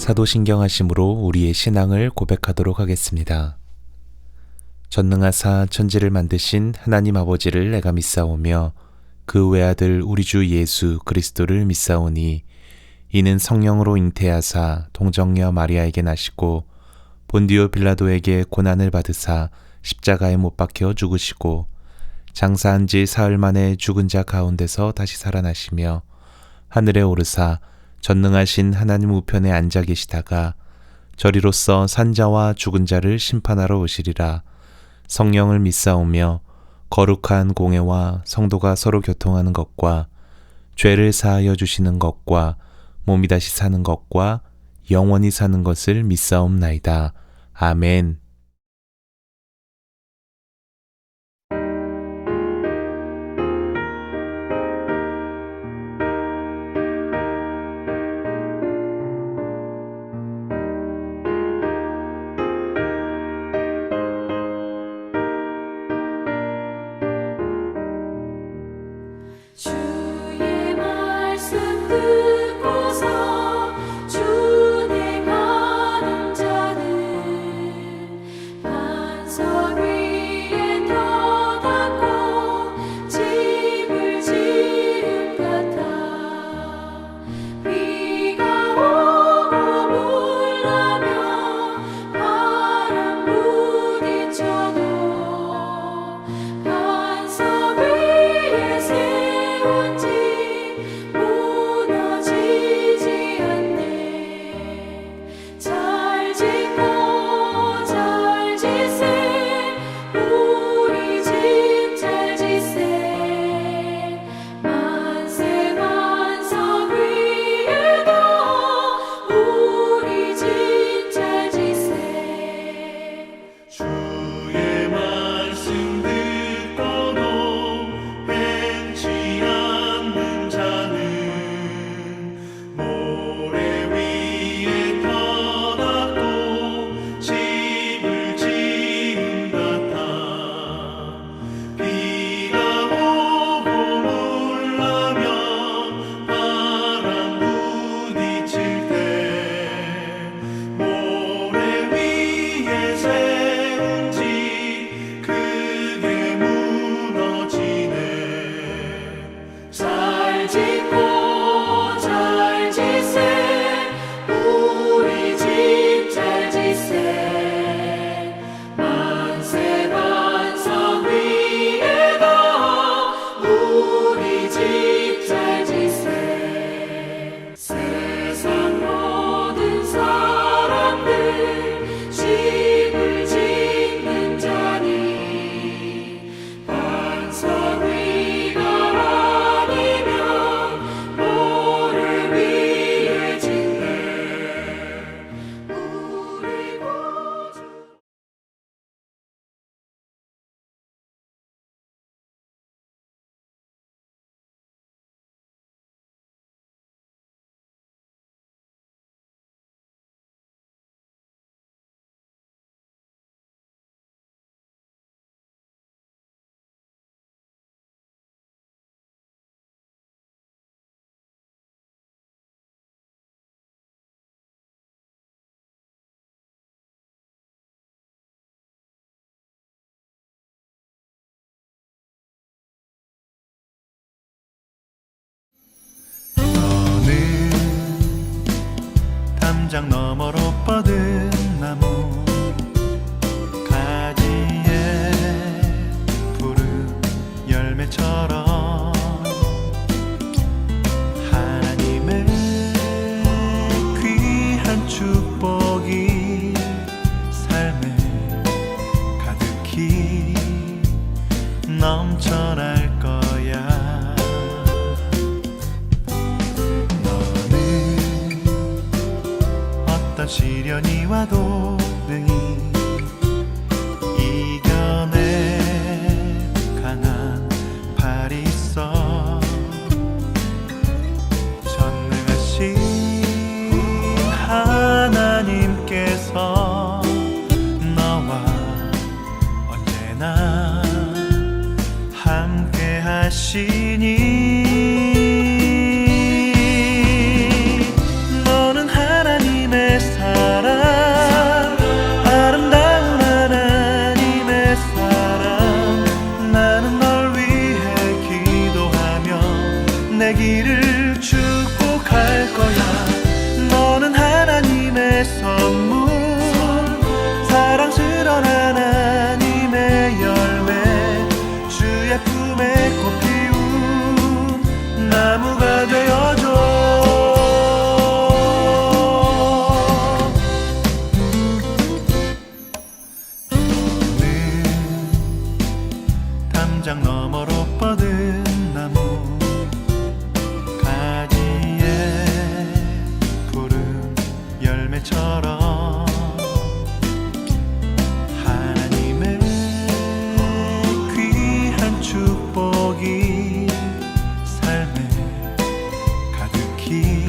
사도신경하심으로 우리의 신앙을 고백하도록 하겠습니다. 전능하사 천지를 만드신 하나님 아버지를 내가 믿사오며 그 외아들 우리 주 예수 그리스도를 믿사오니 이는 성령으로 잉태하사 동정녀 마리아에게 나시고 본디오 빌라도에게 고난을 받으사 십자가에 못 박혀 죽으시고 장사한 지 사흘 만에 죽은 자 가운데서 다시 살아나시며 하늘에 오르사 전능하신 하나님 우편에 앉아 계시다가 저리로서 산자와 죽은 자를 심판하러 오시리라. 성령을 믿사오며 거룩한 공회와 성도가 서로 교통하는 것과 죄를 사하여 주시는 것과 몸이 다시 사는 것과 영원히 사는 것을 믿사옵나이다. 아멘. 주의 말씀 듣고서 준행하는 자는 반석 위에 터닫고 집을 지은 같아. 비가 오고 물나며 바람 부딪혀도 반석 위에 세운 집 무너지지 않네. 잘 짓고 잘 지세 우리 집 잘 지세. 만세 반석 위에도 우리 집 잘 지세. 주의 말씀 듣고도 행치 않는 자는 모래 위에 터닫고 집을 지은 같아. 비가 오고 물나며 바람 부딪힐 때 모래 위에 세운 집 크게 무너지네. 잘 짓고 잘 지세 우리 집 잘 지세. 만세 반석 위에도 우리 집 잘 지세. 세상 모든 사람들 집을 짓는 자니 반석 위가 아니면 모래 위에 짓네. 우리 구주 너는 담장 너머로 뻗은 나무 가지에 푸른 열매처럼 하나님의 귀한 축복이 삶에 가득히 넘쳐날 거야. 너는 어떤 시련이 와도 능히 이겨내 강한 팔이 있어. 전능하신 하나님께서 너와 언제나 함께 하시니 너는 하나님의 너머로 뻗은 나무 가지에 푸른 열매처럼 하나님의 귀한 축복이 삶에 가득히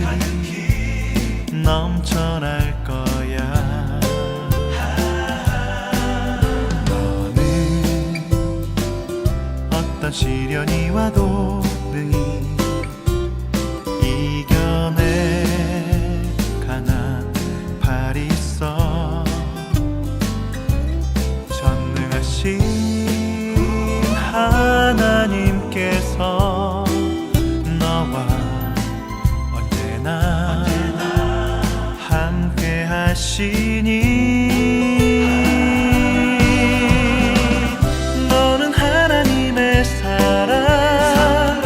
넘쳐날 거야. 너는 어떤 시련이 와도 능히 이겨내 강한 팔이 있어. 전능하신 하나님께서 너와 언제나 함께 하시니 너는 하나님의 사람,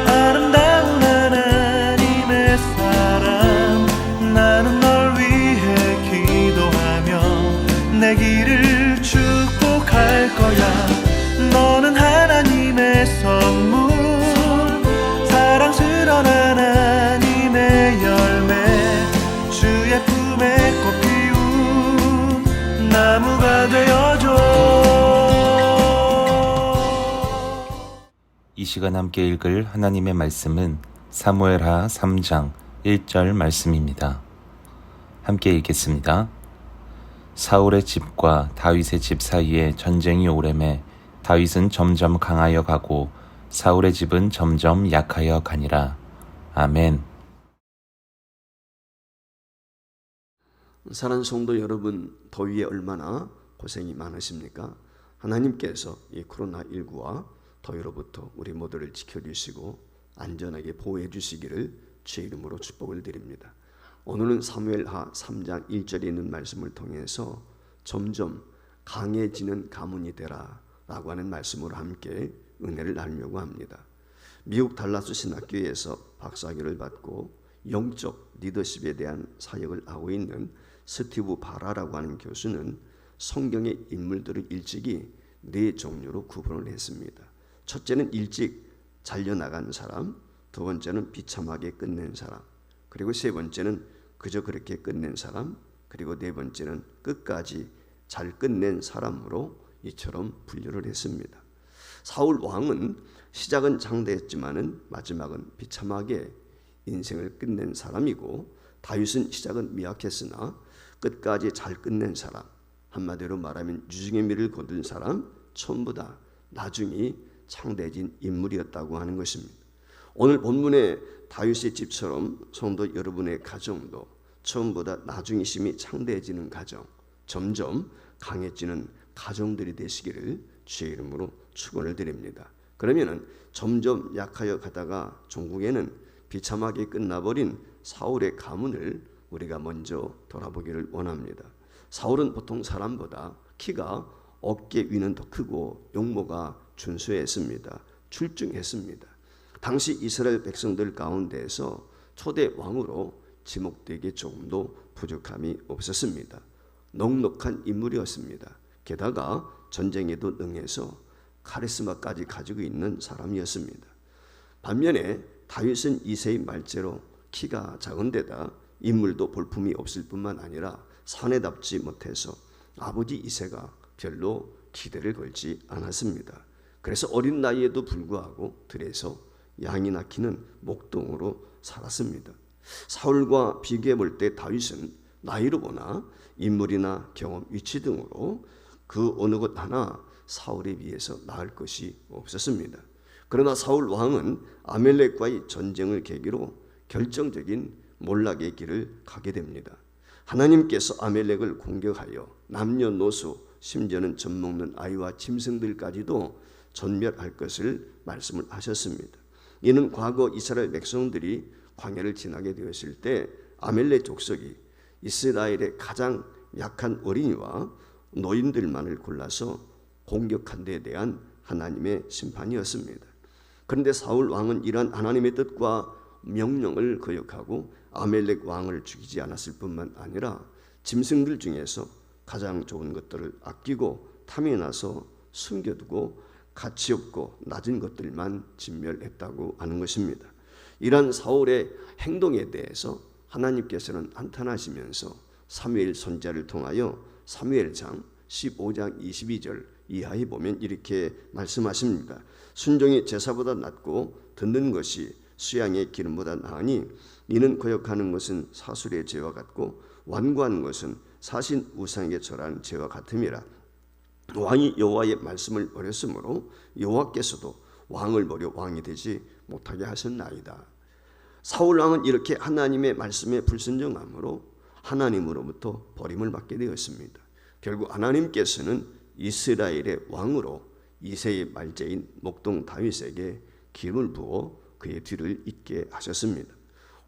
아름다운 하나님의 사람. 나는 널 위해 기도하며 내 길을 축복할 거야. 너는 하나님의 선물, 사랑스러운 하나님의 열매, 주의 품에 꽃 피운 나무가 되어줘. 이 시간 함께 읽을 하나님의 말씀은 사무엘하 3장 1절 말씀입니다. 함께 읽겠습니다. 사울의 집과 다윗의 집 사이에 전쟁이 오래매 다윗은 점점 강하여 가고 사울의 집은 점점 약하여 가니라. 아멘. 사랑하는 성도 여러분, 더위에 얼마나 고생이 많으십니까? 하나님께서 이 코로나19와 더위로부터 우리 모두를 지켜주시고 안전하게 보호해 주시기를 주의 이름으로 축복을 드립니다. 오늘은 사무엘하 3장 1절에 있는 말씀을 통해서 점점 강해지는 가문이 되라 라고 하는 말씀으로 함께 은혜를 나누려고 합니다. 미국 달라스 신학교에서 박사학위를 받고 영적 리더십에 대한 사역을 하고 있는 스티브 바라라고 하는 교수는 성경의 인물들을 일찍이 네 종류로 구분을 했습니다. 첫째는 일찍 잘려나간 사람, 두 번째는 비참하게 끝낸 사람, 그리고 세 번째는 그저 그렇게 끝낸 사람, 그리고 네 번째는 끝까지 잘 끝낸 사람으로 이처럼 분류를 했습니다. 사울 왕은 시작은 장대했지만은 마지막은 비참하게 인생을 끝낸 사람이고, 다윗은 시작은 미약했으나 끝까지 잘 끝낸 사람, 한마디로 말하면 유중의 미를 거둔 사람, 처음보다 나중이 창대해진 인물이었다고 하는 것입니다. 오늘 본문의 다윗의 집처럼 성도 여러분의 가정도 처음보다 나중이심이 창대해지는 가정, 점점 강해지는 가정들이 되시기를 주의 이름으로 축원을 드립니다. 그러면은 점점 약하여 가다가 종국에는 비참하게 끝나버린 사울의 가문을 우리가 먼저 돌아보기를 원합니다. 사울은 보통 사람보다 키가 어깨 위는 더 크고 용모가 준수했습니다. 출중했습니다. 당시 이스라엘 백성들 가운데에서 초대 왕으로 지목되기에 조금도 부족함이 없었습니다. 넉넉한 인물이었습니다. 게다가 전쟁에도 능해서 카리스마까지 가지고 있는 사람이었습니다. 반면에 다윗은 이세의 말째로 키가 작은 데다 인물도 볼품이 없을 뿐만 아니라 사내답지 못해서 아버지 이세가 별로 기대를 걸지 않았습니다. 그래서 어린 나이에도 불구하고 들에서 양이 낳기는 목동으로 살았습니다. 사울과 비교해 볼 때 다윗은 나이로 보나 인물이나 경험, 위치 등으로 그 어느 것 하나 사울에 비해서 나을 것이 없었습니다. 그러나 사울 왕은 아멜렉과의 전쟁을 계기로 결정적인 몰락의 길을 가게 됩니다. 하나님께서 아멜렉을 공격하여 남녀노소 심지어는 젖먹는 아이와 짐승들까지도 전멸할 것을 말씀을 하셨습니다. 이는 과거 이스라엘 백성들이 광야를 지나게 되었을 때 아멜렉 족속이 이스라엘의 가장 약한 어린이와 노인들만을 골라서 공격한 데에 대한 하나님의 심판이었습니다. 그런데 사울 왕은 이러한 하나님의 뜻과 명령을 거역하고 아멜렉 왕을 죽이지 않았을 뿐만 아니라 짐승들 중에서 가장 좋은 것들을 아끼고 탐이 나서 숨겨두고 가치 없고 낮은 것들만 진멸했다고 하는 것입니다. 이러한 사울의 행동에 대해서 하나님께서는 한탄하시면서 사무엘 선지자를 통하여 사무엘상 15장 22절 이하에 보면 이렇게 말씀하십니다. 순종이 제사보다 낫고 듣는 것이 수양의 기름보다 나으니 이는 거역하는 것은 사술의 죄와 같고 완고하는 것은 사신 우상에게 절하는 죄와 같음이라. 왕이 여호와의 말씀을 버렸으므로 여호와께서도 왕을 버려 왕이 되지 못하게 하셨나이다. 사울 왕은 이렇게 하나님의 말씀에 불순종함으로 하나님으로부터 버림을 받게 되었습니다. 결국 하나님께서는 이스라엘의 왕으로 이새의 말제인 목동 다윗에게 기름을 부어 그의 뒤를 잇게 하셨습니다.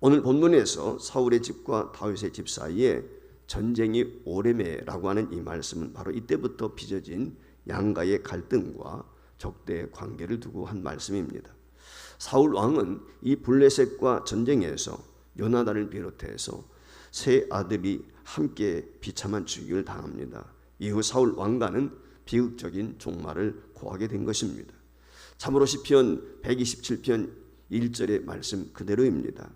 오늘 본문에서 사울의 집과 다윗의 집 사이에 전쟁이 오래매라고 하는 이 말씀은 바로 이때부터 빚어진 양가의 갈등과 적대의 관계를 두고 한 말씀입니다. 사울 왕은 이 블레셋과 전쟁에서 요나단을 비롯해서 세 아들이 함께 비참한 죽임을 당합니다. 이후 사울 왕가는 비극적인 종말을 고하게 된 것입니다. 참으로 시편 127편 1절의 말씀 그대로입니다.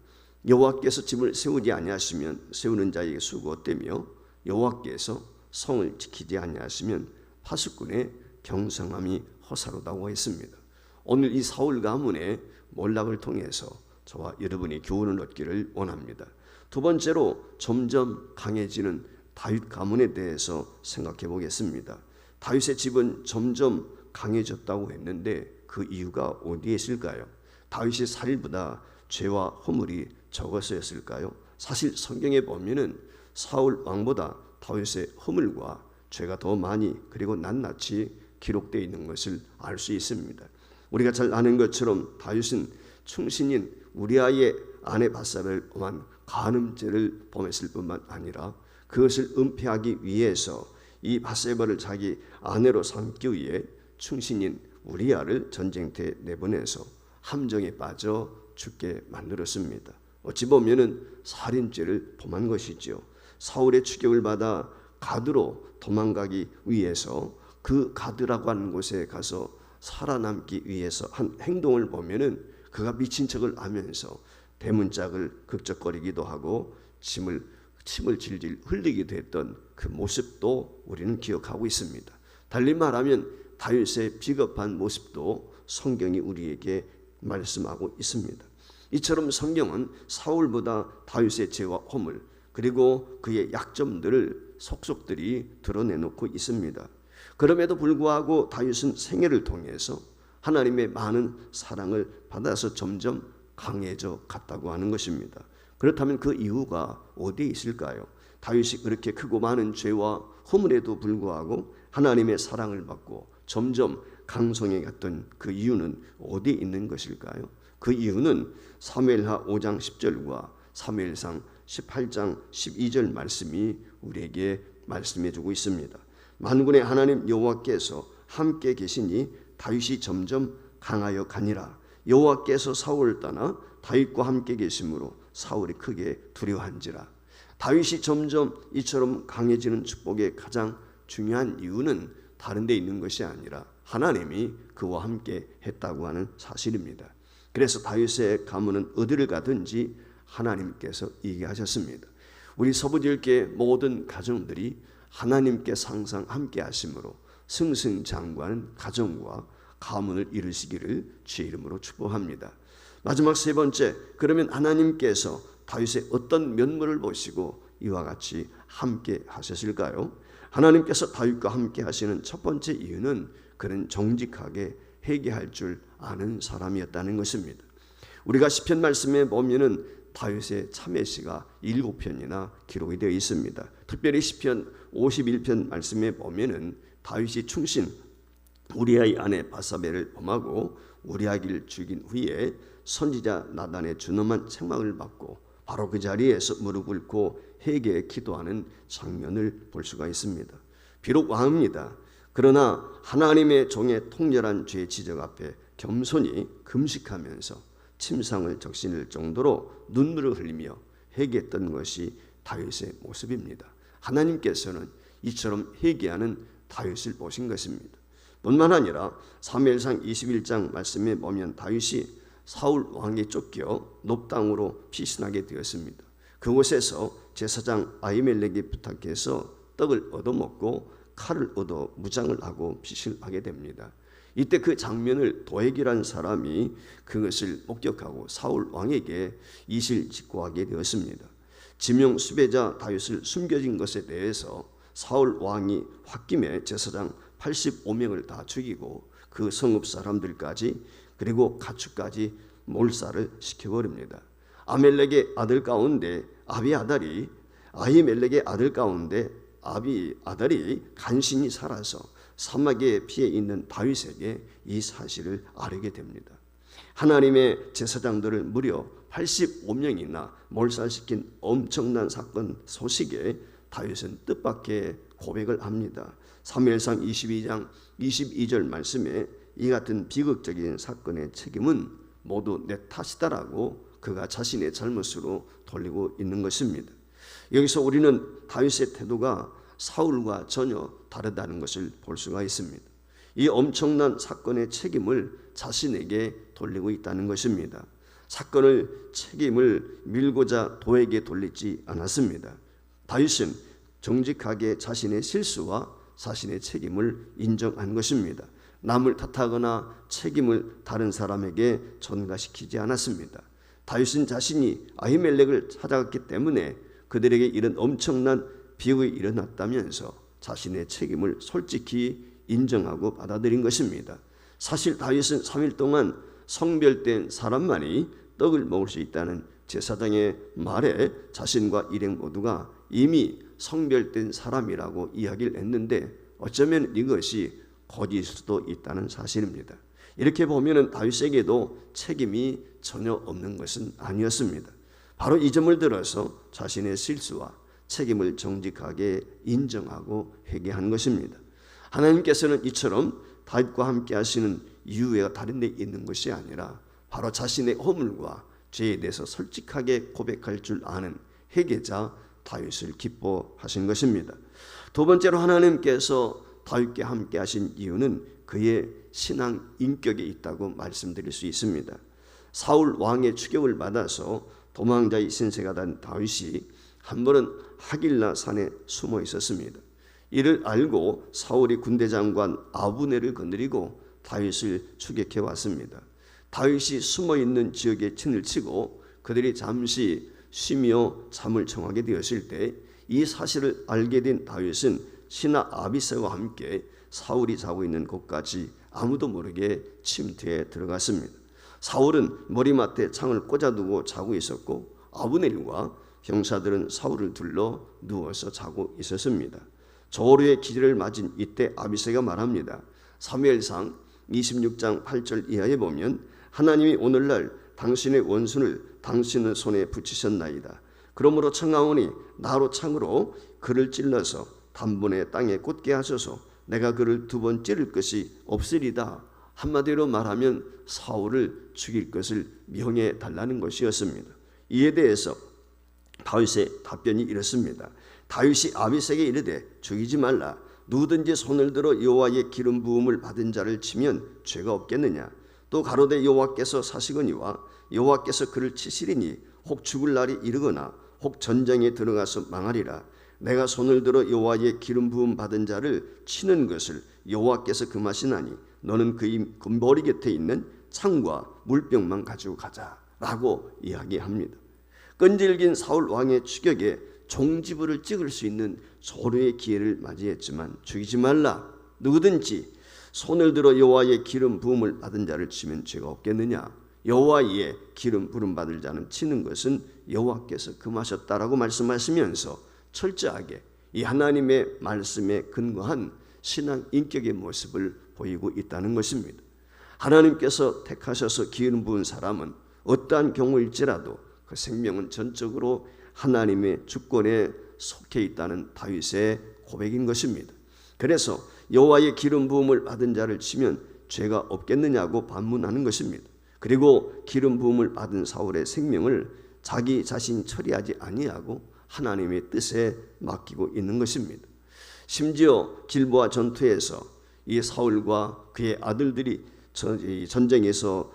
여호와께서 집을 세우지 아니하시면 세우는 자에게 수고되며 여호와께서 성을 지키지 아니하시면 파수꾼의 경성함이 허사로다고 했습니다. 오늘 이 사울 가문의 몰락을 통해서 저와 여러분이 교훈을 얻기를 원합니다. 두 번째로 점점 강해지는 다윗 가문에 대해서 생각해 보겠습니다. 다윗의 집은 점점 강해졌다고 했는데 그 이유가 어디에 있을까요? 다윗의 살인보다 죄와 허물이 적어서였을까요? 사실 성경에 보면은 사울 왕보다 다윗의 허물과 죄가 더 많이 그리고 낱낱이 기록되어 있는 것을 알 수 있습니다. 우리가 잘 아는 것처럼 다윗은 충신인 우리아의 아내 바사바를 범한 간음죄를 범했을 뿐만 아니라 그것을 은폐하기 위해서 이 바세바를 자기 아내로 삼기 위해 충신인 우리아를 전쟁터에 내보내서 함정에 빠져 죽게 만들었습니다. 어찌 보면은 살인죄를 범한 것이죠. 사울의 추격을 받아 가드로 도망가기 위해서 그 가드라고 하는 곳에 가서 살아남기 위해서 한 행동을 보면은 그가 미친 척을 하면서 대문짝을 극적거리기도 하고 침을 질질 흘리기도 했던 그 모습도 우리는 기억하고 있습니다. 달리 말하면 다윗의 비겁한 모습도 성경이 우리에게 말씀하고 있습니다. 이처럼 성경은 사울보다 다윗의 죄와 허물 그리고 그의 약점들을 속속들이 드러내놓고 있습니다. 그럼에도 불구하고 다윗은 생애를 통해서 하나님의 많은 사랑을 받아서 점점 강해져 갔다고 하는 것입니다. 그렇다면 그 이유가 어디에 있을까요? 다윗이 그렇게 크고 많은 죄와 허물에도 불구하고 하나님의 사랑을 받고 점점 강성해 갔던 그 이유는 어디에 있는 것일까요? 그 이유는 사무엘하 5장 10절과 사무엘상 18장 12절 말씀이 우리에게 말씀해 주고 있습니다. 만군의 하나님 여호와께서 함께 계시니 다윗이 점점 강하여 가니라. 여호와께서 사울을 떠나 다윗과 함께 계심으로 사울이 크게 두려워한지라. 다윗이 점점 이처럼 강해지는 축복의 가장 중요한 이유는 다른 데 있는 것이 아니라 하나님이 그와 함께 했다고 하는 사실입니다. 그래서 다윗의 가문은 어디를 가든지 하나님께서 이기게 하셨습니다. 우리 서부지역의 모든 가정들이 하나님께 항상 함께 하심으로 승승장구하는 가정과 가문을 이루시기를 주의 이름으로 축복합니다. 마지막 세 번째, 그러면 하나님께서 다윗의 어떤 면모를 보시고 이와 같이 함께 하셨을까요? 하나님께서 다윗과 함께 하시는 첫 번째 이유는 그는 정직하게 회개할 줄 아는 사람이었다는 것입니다. 우리가 시편 말씀에 보면은 다윗의 참회시가 7편이나 기록이 되어 있습니다. 특별히 시편 51편 말씀에 보면은 다윗이 충신 우리아의 아내 바사바를 범하고 우리아기를 죽인 후에 선지자 나단의 준엄한 책망을 받고 바로 그 자리에서 무릎 꿇고 회개에 기도하는 장면을 볼 수가 있습니다. 비록 왕입니다. 그러나 하나님의 종의 통렬한 죄 지적 앞에 겸손히 금식하면서 침상을 적신할 정도로 눈물을 흘리며 회개했던 것이 다윗의 모습입니다. 하나님께서는 이처럼 회개하는 다윗을 보신 것입니다. 뿐만 아니라 사무엘상 21장 말씀에 보면 다윗이 사울 왕에 쫓겨 높당으로 피신하게 되었습니다. 그곳에서 제사장 아히멜렉이 부탁해서 떡을 얻어먹고 칼을 얻어 무장을 하고 피신하게 됩니다. 이때 그 장면을 도액이라는 사람이 그것을 목격하고 사울 왕에게 이실 직고하게 되었습니다. 지명 수배자 다윗을 숨겨진 것에 대해서 사울 왕이 홧김에 제사장 85명을 다 죽이고 그 성읍 사람들까지 그리고 가축까지 몰살을 시켜버립니다. 아멜렉의 아들 가운데 아비아달이 아히멜렉의 아들 가운데 아비아달이 간신히 살아서 사막에 피해 있는 다윗에게 이 사실을 알게 됩니다. 하나님의 제사장들을 무려 85명이나 몰살시킨 엄청난 사건 소식에 다윗은 뜻밖의 고백을 합니다. 사무엘상 22장 22절 말씀에 이 같은 비극적인 사건의 책임은 모두 내 탓이다라고 그가 자신의 잘못으로 돌리고 있는 것입니다. 여기서 우리는 다윗의 태도가 사울과 전혀 다르다는 것을 볼 수가 있습니다. 이 엄청난 사건의 책임을 자신에게 돌리고 있다는 것입니다. 사건을 책임을 밀고자 도에게 돌리지 않았습니다. 다윗은 정직하게 자신의 실수와 자신의 책임을 인정한 것입니다. 남을 탓하거나 책임을 다른 사람에게 전가시키지 않았습니다. 다윗은 자신이 아히멜렉을 찾아갔기 때문에 그들에게 이런 엄청난 비극이 일어났다면서 자신의 책임을 솔직히 인정하고 받아들인 것입니다. 사실 다윗은 3일 동안 성별된 사람만이 떡을 먹을 수 있다는 제사장의 말에 자신과 일행 모두가 이미 성별된 사람이라고 이야기를 했는데 어쩌면 이것이 거짓일 수도 있다는 사실입니다. 이렇게 보면 다윗에게도 책임이 전혀 없는 것은 아니었습니다. 바로 이 점을 들어서 자신의 실수와 책임을 정직하게 인정하고 회개한 것입니다. 하나님께서는 이처럼 다윗과 함께 하시는 이유가 다른 데 있는 것이 아니라 바로 자신의 허물과 죄에 대해서 솔직하게 고백할 줄 아는 회개자 다윗을 기뻐하신 것입니다. 두 번째로 하나님께서 다윗과 함께 하신 이유는 그의 신앙 인격에 있다고 말씀드릴 수 있습니다. 사울 왕의 추격을 받아서 도망자의 신세가 된 다윗이 한 번은 하길라 산에 숨어 있었습니다. 이를 알고 사울이 군대 장관 아브넬을 거느리고 다윗을 추격해 왔습니다. 다윗이 숨어 있는 지역에 진을 치고 그들이 잠시 쉬며 잠을 청하게 되었을 때 이 사실을 알게 된 다윗은 신하 아비새와 함께 사울이 자고 있는 곳까지 아무도 모르게 침대에 들어갔습니다. 사울은 머리맡에 창을 꽂아두고 자고 있었고 아브넬과 형사들은 사울을 둘러 누워서 자고 있었습니다. 조루의 기절을 맞은 이때 아비새가 말합니다. 사무엘상 26장 8절 이하에 보면 하나님이 오늘날 당신의 원수를 당신의 손에 붙이셨나이다. 그러므로 청하오니 나로 창으로 그를 찔러서 단번에 땅에 꽂게 하소서. 내가 그를 2번 찌를 것이 없으리다. 한마디로 말하면 사울을 죽일 것을 명해 달라는 것이었습니다. 이에 대해서 다윗의 답변이 이렇습니다. 다윗이 아비새에게 이르되 죽이지 말라. 누구든지 손을 들어 여호와의 기름 부음을 받은 자를 치면 죄가 없겠느냐. 또 가로되 여호와께서 사시거니와 여호와께서 그를 치시리니 혹 죽을 날이 이르거나 혹 전쟁에 들어가서 망하리라. 내가 손을 들어 여호와의 기름 부음 받은 자를 치는 것을 여호와께서 금하시나니 너는 그 머리 곁에 있는 창과 물병만 가지고 가자라고 이야기합니다. 끈질긴 사울 왕의 추격에 종지부를 찍을 수 있는 조루의 기회를 맞이했지만 죽이지 말라. 누구든지 손을 들어 여호와의 기름 부음을 받은 자를 치면 죄가 없겠느냐. 여호와의 기름 부음 받을 자는 치는 것은 여호와께서 금하셨다라고 말씀하시면서 철저하게 이 하나님의 말씀에 근거한 신앙 인격의 모습을 보이고 있다는 것입니다. 하나님께서 택하셔서 기름 부은 사람은 어떠한 경우일지라도 그 생명은 전적으로 하나님의 주권에 속해 있다는 다윗의 고백인 것입니다. 그래서 여호와의 기름 부음을 받은 자를 치면 죄가 없겠느냐고 반문하는 것입니다. 그리고 기름 부음을 받은 사울의 생명을 자기 자신 처리하지 아니하고 하나님의 뜻에 맡기고 있는 것입니다. 심지어 길보아 전투에서 이 사울과 그의 아들들이 전쟁에서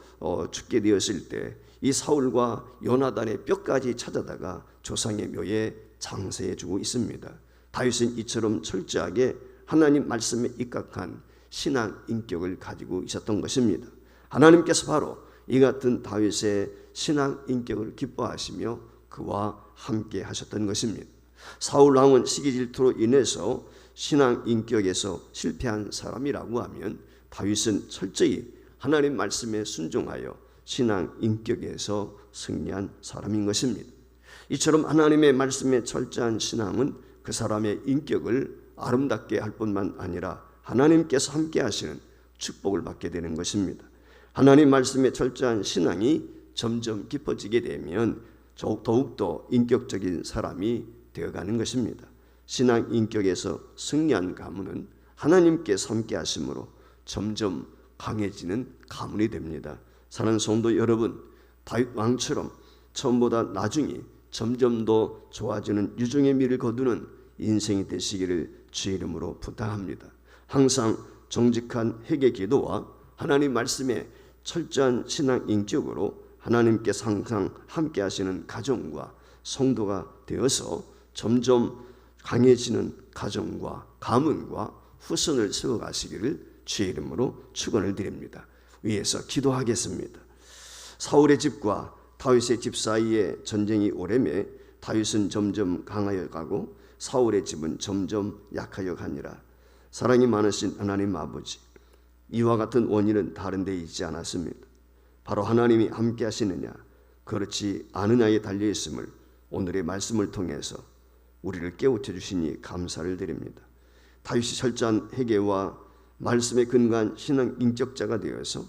죽게 되었을 때 이 사울과 요나단의 뼈까지 찾아다가 조상의 묘에 장사해주고 있습니다. 다윗은 이처럼 철저하게 하나님 말씀에 입각한 신앙 인격을 가지고 있었던 것입니다. 하나님께서 바로 이 같은 다윗의 신앙 인격을 기뻐하시며 그와 함께 하셨던 것입니다. 사울 왕은 시기 질투로 인해서 신앙 인격에서 실패한 사람이라고 하면 다윗은 철저히 하나님 말씀에 순종하여 신앙 인격에서 승리한 사람인 것입니다. 이처럼 하나님의 말씀에 철저한 신앙은 그 사람의 인격을 아름답게 할 뿐만 아니라 하나님께서 함께 하시는 축복을 받게 되는 것입니다. 하나님 말씀에 철저한 신앙이 점점 깊어지게 되면 더욱더 인격적인 사람이 되어가는 것입니다. 신앙 인격에서 승리한 가문은 하나님께서 함께 하심으로 점점 강해지는 가문이 됩니다. 사랑하는 성도 여러분, 다윗 왕처럼 처음보다 나중이 점점 더 좋아지는 유종의 미를 거두는 인생이 되시기를 주의 이름으로 부탁합니다. 항상 정직한 회개 기도와 하나님 말씀에 철저한 신앙 인격으로 하나님께서 항상 함께 하시는 가정과 성도가 되어서 점점 강해지는 가정과 가문과 후손을 세워가시기를 주의 이름으로 축원을 드립니다. 위에서 기도하겠습니다. 사울의 집과 다윗의 집 사이에 전쟁이 오래매 다윗은 점점 강하여 가고 사울의 집은 점점 약하여 가니라. 사랑이 많으신 하나님 아버지, 이와 같은 원인은 다른 데 있지 않았습니다. 바로 하나님이 함께 하시느냐 그렇지 않으냐에 달려 있음을 오늘의 말씀을 통해서 우리를 깨우쳐 주시니 감사를 드립니다. 다윗이 철저한 회개와 말씀에 근거한 신앙 인격자가 되어서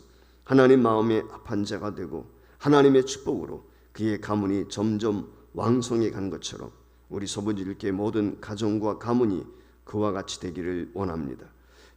하나님 마음에 합한 자가 되고 하나님의 축복으로 그의 가문이 점점 왕성해 간 것처럼 우리 소부지일교회 모든 가정과 가문이 그와 같이 되기를 원합니다.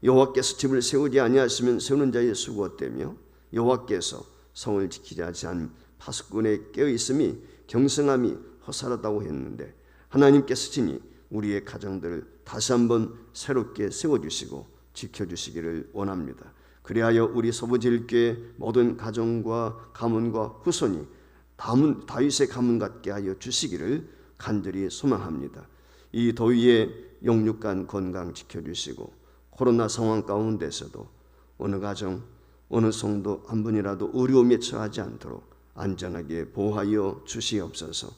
여호와께서 집을 세우지 아니하시면 세우는 자의 수고되며 여호와께서 성을 지키지 않은 파수꾼의 깨어있음이 경성함이 허사하다고 했는데 하나님께서 친히 우리의 가정들을 다시 한번 새롭게 세워주시고 지켜주시기를 원합니다. 그리하여 우리 소부지일교회 모든 가정과 가문과 후손이 다윗의 가문 같게 하여 주시기를 간절히 소망합니다. 이 더위에 영육간 건강 지켜주시고 코로나 상황 가운데서도 어느 가정 어느 성도 한 분이라도 어려움에 처하지 않도록 안전하게 보호하여 주시옵소서.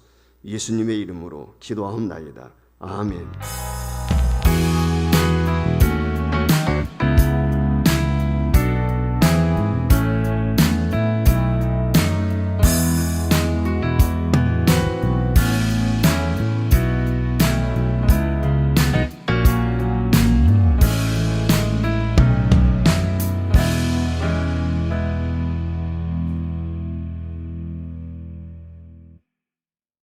예수님의 이름으로 기도하옵나이다. 아멘.